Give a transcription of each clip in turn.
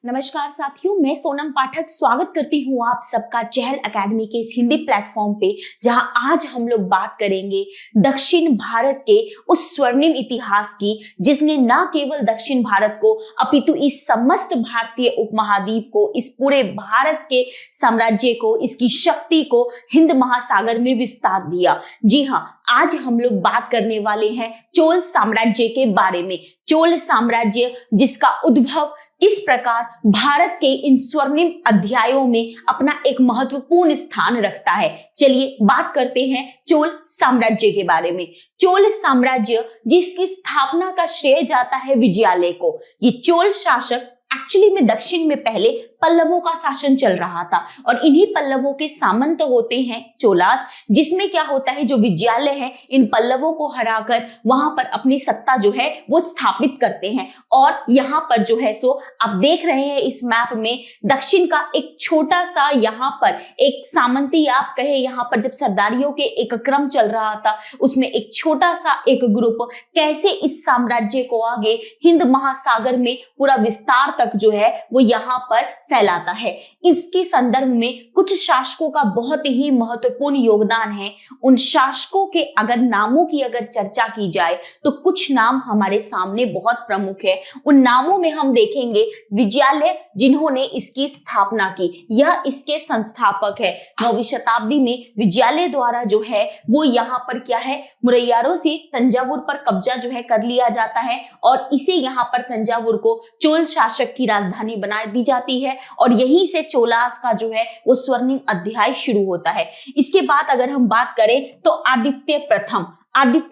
नमस्कार साथियों, मैं सोनम पाठक स्वागत करती हूँ आप सबका चहल एकेडमी के इस हिंदी प्लेटफॉर्म पे, जहां आज हम लोग बात करेंगे दक्षिण भारत के उस स्वर्णिम इतिहास की जिसने न केवल दक्षिण भारत को अपितु इस समस्त भारतीय उपमहाद्वीप को, इस पूरे भारत के साम्राज्य को, इसकी शक्ति को हिंद महासागर में विस्तार दिया। जी हाँ, आज हम लोग बात करने वाले हैं चोल साम्राज्य के बारे में। चोल साम्राज्य जिसका उद्भव किस प्रकार भारत के इन स्वर्णिम अध्यायों में अपना एक महत्वपूर्ण स्थान रखता है। चलिए बात करते हैं चोल साम्राज्य के बारे में। चोल साम्राज्य जिसकी स्थापना का श्रेय जाता है विजयालय को। ये चोल शासक एक्चुअली में दक्षिण में पहले पल्लवों का शासन चल रहा था और इन्हीं पल्लवों के सामंत होते हैं चोलास, जिसमें क्या होता है, जो विजयालय है इन पल्लवों को हराकर वहां पर अपनी सत्ता जो है वो स्थापित करते हैं। और यहाँ पर जो है सो आप देख रहे हैं इस मैप में दक्षिण का एक छोटा सा यहाँ पर एक सामंती आप कहे, यहाँ पर जब सरदारियों के एक क्रम चल रहा था उसमें एक छोटा सा एक ग्रुप कैसे इस साम्राज्य को आगे हिंद महासागर में पूरा विस्तार तक जो है वो यहाँ पर फैलाता है। इसके संदर्भ में कुछ शासकों का बहुत ही महत्वपूर्ण योगदान है। उन शासकों के अगर नामों की अगर चर्चा की जाए तो कुछ नाम हमारे सामने बहुत प्रमुख है। उन नामों में हम देखेंगे विजयालय, जिन्होंने इसकी स्थापना की, यह इसके संस्थापक है। 9वीं शताब्दी में विजयालय द्वारा जो है वो यहाँ पर क्या है, मुरैयारों से तंजावुर पर कब्जा जो है कर लिया जाता है और इसे यहाँ पर तंजावुर को चोल शासक की राजधानी बना दी जाती है और यहीं से चोलास का जो है वो स्वर्णिम अध्याय शुरू होता है। इसके बाद अगर हम बात करें तो आदित्य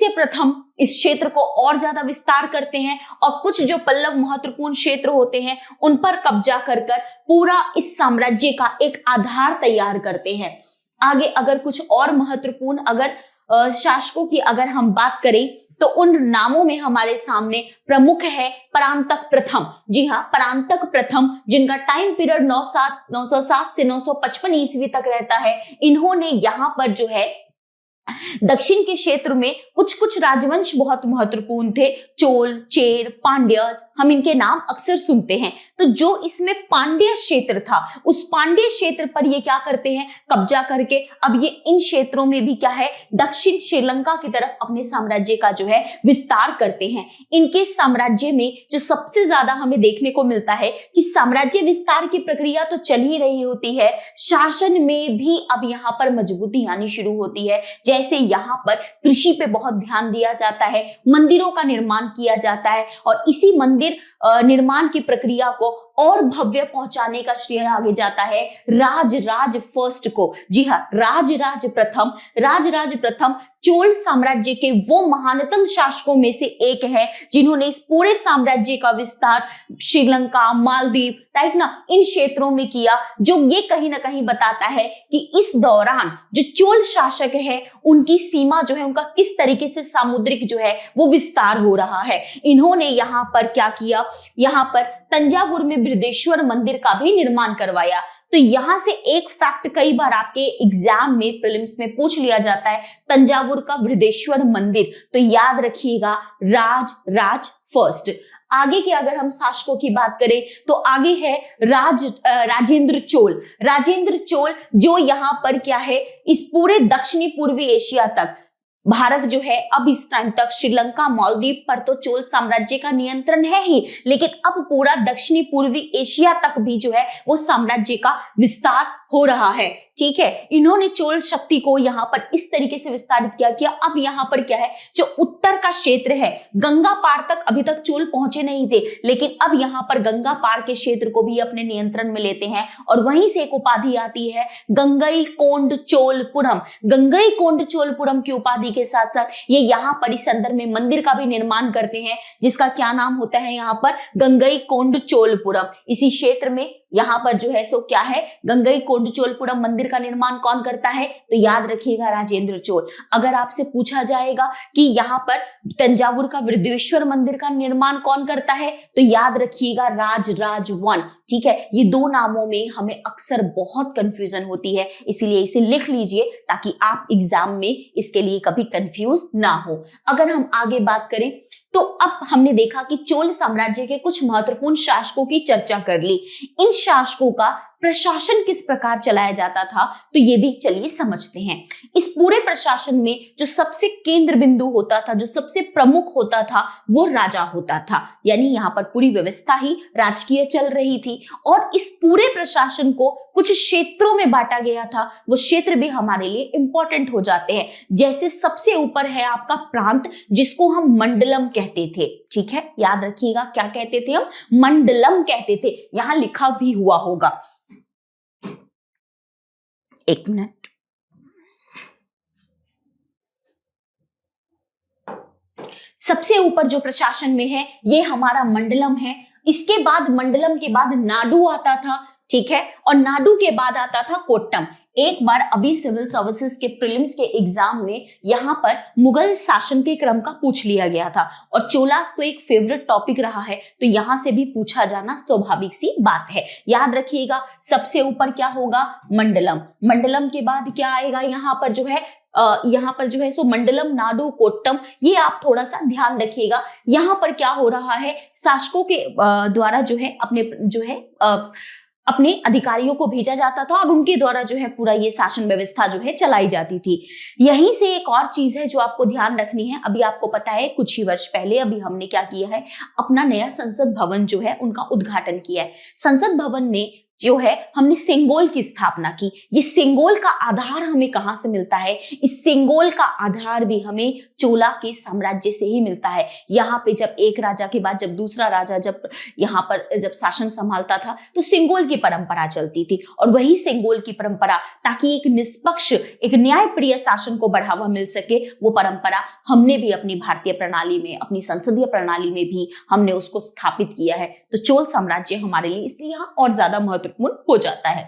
प्रथम इस क्षेत्र को और ज्यादा विस्तार करते हैं और कुछ जो पल्लव महत्वपूर्ण क्षेत्र होते हैं उन पर कब्जा कर पूरा इस साम्राज्य का एक आधार तैयार करते हैं। आगे अगर कुछ और महत्वपूर्ण अगर शासकों की अगर हम बात करें तो उन नामों में हमारे सामने प्रमुख है परांतक प्रथम। जी हाँ, परांतक प्रथम, जिनका टाइम पीरियड 907 से 955 ईस्वी तक रहता है। इन्होंने यहाँ पर जो है दक्षिण के क्षेत्र में कुछ राजवंश बहुत महत्वपूर्ण थे, चोल, चेर, पांड्यस, हम इनके नाम अक्सर सुनते हैं। तो जो इसमें पांड्य क्षेत्र था, उस पांड्य क्षेत्र पर ये क्या करते हैं, कब्जा करके अब ये इन क्षेत्रों में भी क्या है, दक्षिण श्रीलंका की तरफ अपने साम्राज्य का जो है विस्तार करते हैं। इनके साम्राज्य में जो सबसे ज्यादा हमें देखने को मिलता है कि साम्राज्य विस्तार की प्रक्रिया तो चल ही रही होती है, शासन में भी अब यहाँ पर मजबूती आनी शुरू होती है। जैसे यहाँ पर कृषि पे बहुत ध्यान दिया जाता है, मंदिरों का निर्माण किया जाता है और इसी मंदिर निर्माण की प्रक्रिया को और भव्य पहुंचाने का श्रेय आगे जाता है राज फर्स्ट को। जी हाँ, राज प्रथम चोल साम्राज्य के वो महानतम शासकों में से एक है जिन्होंने इस पूरे साम्राज्य का विस्तार श्रीलंका, मालदीव, राइट ना, इन क्षेत्रों में किया। जो ये कहीं ना कहीं बताता है कि इस दौरान जो चोल शासक है उनकी सीमा जो है, उनका किस तरीके से सामुद्रिक जो है वो विस्तार हो रहा है। इन्होंने यहाँ पर क्या किया, यहाँ पर तंजावुर में बृहदेश्वर मंदिर का भी निर्माण करवाया। तो यहां से एक फैक्ट कई बार आपके एग्जाम में प्रीलिम्स में पूछ लिया जाता है, तंजावुर का बृहदेश्वर मंदिर, तो याद रखिएगा राज फर्स्ट। आगे के अगर हम शासकों की बात करें तो आगे है राजेंद्र चोल, जो यहाँ पर क्या है, इस पूरे दक्षिणी पूर्वी एशिया तक भारत जो है अब इस टाइम तक श्रीलंका, मालदीव पर तो चोल साम्राज्य का नियंत्रण है ही, लेकिन अब पूरा दक्षिणी पूर्वी एशिया तक भी जो है वो साम्राज्य का विस्तार हो रहा है। ठीक है, इन्होंने चोल शक्ति को यहाँ पर इस तरीके से विस्तारित किया अब यहाँ पर क्या है, जो उत्तर का क्षेत्र है, गंगा पार तक अभी तक चोल पहुंचे नहीं थे, लेकिन अब यहाँ पर गंगा पार के क्षेत्र को भी अपने नियंत्रण में लेते हैं और वहीं से एक उपाधि आती है गंगईकोंड चोलपुरम की उपाधि के साथ साथ ये यहाँ पर इस संदर्भ में मंदिर का भी निर्माण करते हैं, जिसका क्या नाम होता है यहाँ पर, गंगईकोंड चोलपुरम। इसी क्षेत्र में यहाँ पर जो है सो क्या है, गंगईकोंड चोलपुरम मंदिर का निर्माण कौन करता है, तो याद रखिएगा राजेंद्र चोल। अगर आपसे पूछा जाएगा कि यहाँ पर तंजावुर का बृहदेश्वर मंदिर का निर्माण कौन करता है, तो याद रखिएगा राज वन। ठीक है, ये दो नामों में हमें अक्सर बहुत कंफ्यूजन होती है, इसीलिए इसे लिख लीजिए ताकि आप एग्जाम में इसके लिए कभी कंफ्यूज ना हो। अगर हम आगे बात करें तो अब हमने देखा कि चोल साम्राज्य के कुछ महत्वपूर्ण शासकों की चर्चा कर ली। इन शासकों का प्रशासन किस प्रकार चलाया जाता था, तो ये भी चलिए समझते हैं। इस पूरे प्रशासन में जो सबसे केंद्र बिंदु होता था, जो सबसे प्रमुख होता था, वो राजा होता था। यानी यहाँ पर पूरी व्यवस्था ही राजकीय चल रही थी और इस पूरे प्रशासन को कुछ क्षेत्रों में बांटा गया था। वो क्षेत्र भी हमारे लिए इंपॉर्टेंट हो जाते हैं। जैसे सबसे ऊपर है आपका प्रांत, जिसको हम मंडलम कहते थे। ठीक है, याद रखिएगा क्या कहते थे हम, मंडलम कहते थे। यहां लिखा भी हुआ होगा, एक मिनट। सबसे ऊपर जो प्रशासन में है ये हमारा मंडलम है। इसके बाद मंडलम के बाद नाडु आता था, ठीक है, और नाडु के बाद आता था कोट्टम। एक बार अभी सिविल सर्विसेज के प्रीलिम्स के एग्जाम में यहाँ पर मुगल शासन के क्रम का पूछ लिया गया था और चोलास तो एक फेवरेट टॉपिक रहा है, तो यहां से भी पूछा जाना स्वाभाविक सी बात है। याद रखिएगा सबसे ऊपर क्या होगा, मंडलम। मंडलम के बाद क्या आएगा यहाँ पर जो है सो मंडलम, नाडु, कोट्टम। ये आप थोड़ा सा ध्यान रखिएगा। यहाँ पर क्या हो रहा है, शासकों के द्वारा अपने अधिकारियों को भेजा जाता था और उनके द्वारा जो है पूरा ये शासन व्यवस्था जो है चलाई जाती थी। यहीं से एक और चीज है जो आपको ध्यान रखनी है। अभी आपको पता है कुछ ही वर्ष पहले अभी हमने क्या किया है, अपना नया संसद भवन जो है उनका उद्घाटन किया है। संसद भवन में जो है हमने सेंगोल की स्थापना की। ये सेंगोल का आधार हमें कहां से मिलता है, इस सेंगोल का आधार भी हमें चोला के साम्राज्य से ही मिलता है। यहाँ पे जब एक राजा के बाद जब दूसरा राजा यहाँ पर शासन संभालता था तो सेंगोल की परंपरा चलती थी और वही सेंगोल की परंपरा, ताकि एक निष्पक्ष, एक न्यायप्रिय शासन को बढ़ावा मिल सके, वो परंपरा हमने भी अपनी भारतीय प्रणाली में, अपनी संसदीय प्रणाली में भी हमने उसको स्थापित किया है। तो चोल साम्राज्य हमारे लिए इसलिए यहाँ और ज्यादा महत्वपूर्ण हो जाता है।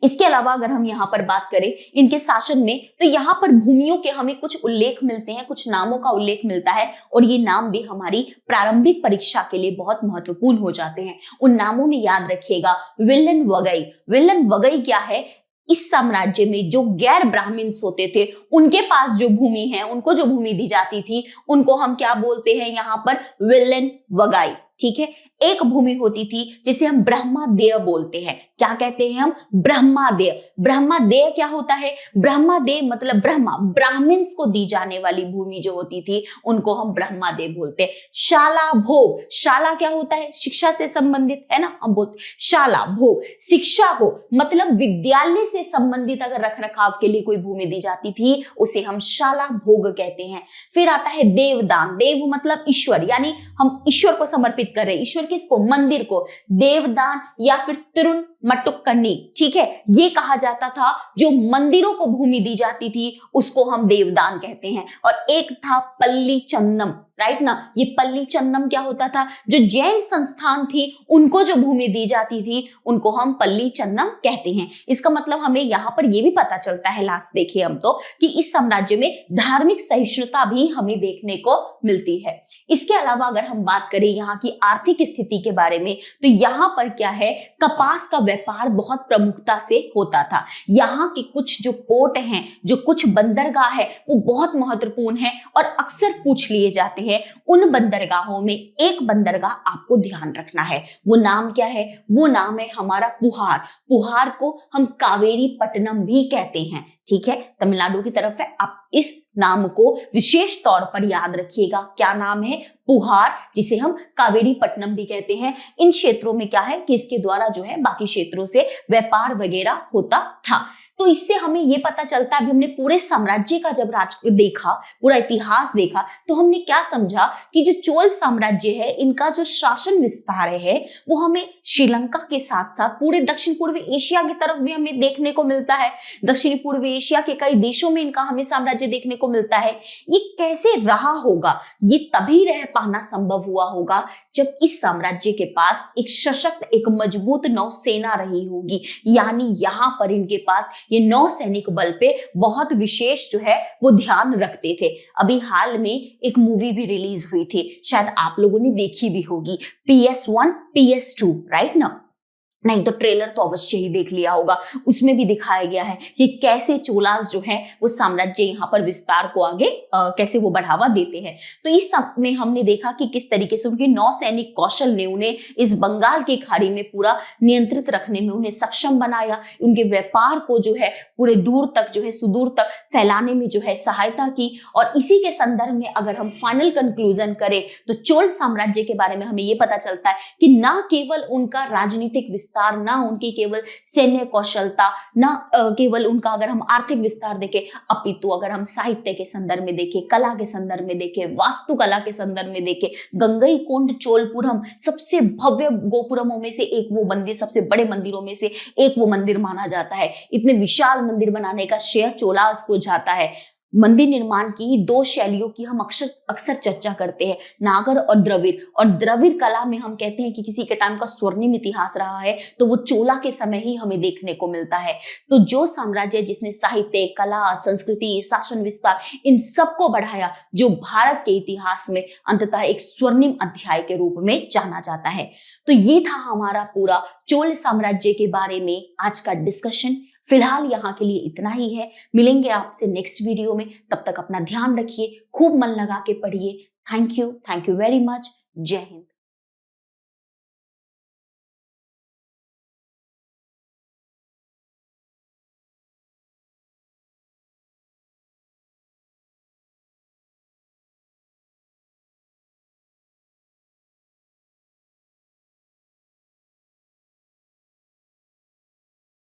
इसके अलावा अगर हम यहाँ पर बात करें इनके शासन में, तो यहाँ पर भूमियों के हमें कुछ उल्लेख मिलते हैं, कुछ नामों का उल्लेख मिलता है और ये नाम भी हमारी प्रारंभिक परीक्षा के लिए बहुत महत्वपूर्ण हो जाते हैं। उन नामों में याद रखिएगा विल्लन वगई। विल्लन वगई क्या है, इस साम्राज्य में जो गैर ब्राह्मण्स होते थे उनके पास जो भूमि है, उनको जो भूमि दी जाती थी, उनको हम क्या बोलते हैं यहाँ पर, विल्लन वगाई। ठीक है, एक भूमि होती थी जिसे हम ब्रह्मादेय बोलते हैं। क्या कहते हैं हम, ब्रह्मादेय। ब्रह्मादेय क्या होता है, ब्रह्मादेय मतलब ब्रह्मा, ब्राह्मण्स को दी जाने वाली भूमि जो होती थी उनको हम ब्रह्मादेय बोलते हैं। शाला भोग, शाला क्या होता है, शिक्षा से संबंधित है ना, हम बोलते शाला भोग, शिक्षा को मतलब विद्यालय से संबंधित अगर रख रखाव के लिए कोई भूमि दी जाती थी उसे हम शाला भोग कहते हैं। फिर आता है देवदान। देव मतलब ईश्वर, यानी हम ईश्वर को समर्पित कर रहे, ईश्वर किसको, मंदिर को। देवदान या फिर तिरुन मटुक्कनी, ठीक है, ये कहा जाता था जो मंदिरों को भूमि दी जाती थी उसको हम देवदान कहते हैं। और एक था पल्ली चंदम, राइट ना, ये पल्ली चंदम क्या होता था, जो जैन संस्थान थी उनको जो भूमि दी जाती थी उनको हम पल्ली चंदम कहते हैं। इसका मतलब हमें यहाँ पर ये भी पता चलता है, लास्ट देखिए हम तो, कि इस साम्राज्य में धार्मिक सहिष्णुता भी हमें देखने को मिलती है। इसके अलावा अगर हम बात करें यहाँ की आर्थिक स्थिति के बारे में, तो यहाँ पर क्या है, कपास का व्यापार बहुत प्रमुखता से होता था। यहाँ के कुछ जो पोर्ट हैं, जो कुछ बंदरगाह है, वो बहुत महत्वपूर्ण है और अक्सर पूछ लिए जाते हैं। उन बंदरगाहों में एक बंदरगाह आपको ध्यान रखना है, वो नाम क्या है, वो नाम है हमारा पुहार। पुहार को हम कावेरी पट्टनम भी कहते हैं, ठीक है, तमिलनाडु की तरफ है। आप इस नाम को विशेष तौर पर याद रखिएगा, क्या नाम है, पुहार, जिसे हम कावेरी पट्टनम भी कहते हैं। इन क्षेत्रों में क्या है कि इसके द्वारा जो है बाकी क्षेत्रों से व्यापार वगैरह होता था। तो इससे हमें यह पता चलता है, अभी हमने पूरे साम्राज्य का जब देखा, पूरा इतिहास देखा, तो हमने क्या समझा कि जो चोल साम्राज्य है, इनका जो शासन विस्तार है वो हमें श्रीलंका के साथ साथ पूरे दक्षिण पूर्वी एशिया की तरफ भी हमें देखने को मिलता है। दक्षिण पूर्वी एशिया के कई देशों में इनका हमें साम्राज्य देखने को मिलता है। ये कैसे रहा होगा, ये तभी रह पाना संभव हुआ होगा जब इस साम्राज्य के पास एक सशक्त, एक मजबूत नौसेना रही होगी। यानी यहाँ पर इनके पास ये नौसैनिक बल पे बहुत विशेष जो है वो ध्यान रखते थे। अभी हाल में एक मूवी भी रिलीज हुई थी, शायद आप लोगों ने देखी भी होगी, PS1 PS2, राइट ना। नहीं तो ट्रेलर तो अवश्य ही देख लिया होगा, उसमें भी दिखाया गया है कि कैसे चोलास जो है वो साम्राज्य यहाँ पर विस्तार को आगे कैसे वो बढ़ावा देते हैं। तो इस सब में हमने देखा कि किस तरीके से उनके नौसैनिक कौशल ने उन्हें इस बंगाल की खाड़ी में पूरा नियंत्रित रखने में उन्हें सक्षम बनाया, उनके व्यापार को जो है पूरे दूर तक जो है सुदूर तक फैलाने में जो है सहायता की। और इसी के संदर्भ में अगर हम फाइनल कंक्लूजन करें तो चोल साम्राज्य के बारे में हमें ये पता चलता है कि ना केवल उनका राजनीतिक विस्तार, ना उनकी केवल सैन्य कौशलता, ना केवल उनका अगर हम आर्थिक विस्तार देखें, अपितु अगर हम साहित्य के संदर्भ में देखें, कला के संदर्भ में देखें, वास्तुकला के संदर्भ में देखें, गंगईकोंड चोलपुरम सबसे भव्य गोपुरमों में से एक वो मंदिर, सबसे बड़े मंदिरों में से एक वो मंदिर माना जाता है। इतने विशाल मंदिर बनाने का श्रेय चोलास को जाता है। मंदिर निर्माण की दो शैलियों की हम अक्सर चर्चा करते हैं, नागर और द्रविड़। और द्रविड़ कला में हम कहते हैं कि किसी के टाइम का स्वर्णिम इतिहास रहा है तो वो चोला के समय ही हमें देखने को मिलता है। तो जो साम्राज्य जिसने साहित्य, कला, संस्कृति, शासन विस्तार इन सबको बढ़ाया, जो भारत के इतिहास में अंततः एक स्वर्णिम अध्याय के रूप में जाना जाता है। तो ये था हमारा पूरा चोल साम्राज्य के बारे में आज का डिस्कशन। फिलहाल यहाँ के लिए इतना ही है, मिलेंगे आपसे नेक्स्ट वीडियो में। तब तक अपना ध्यान रखिए, खूब मन लगा के पढ़िए। Thank you very much. जय हिंद।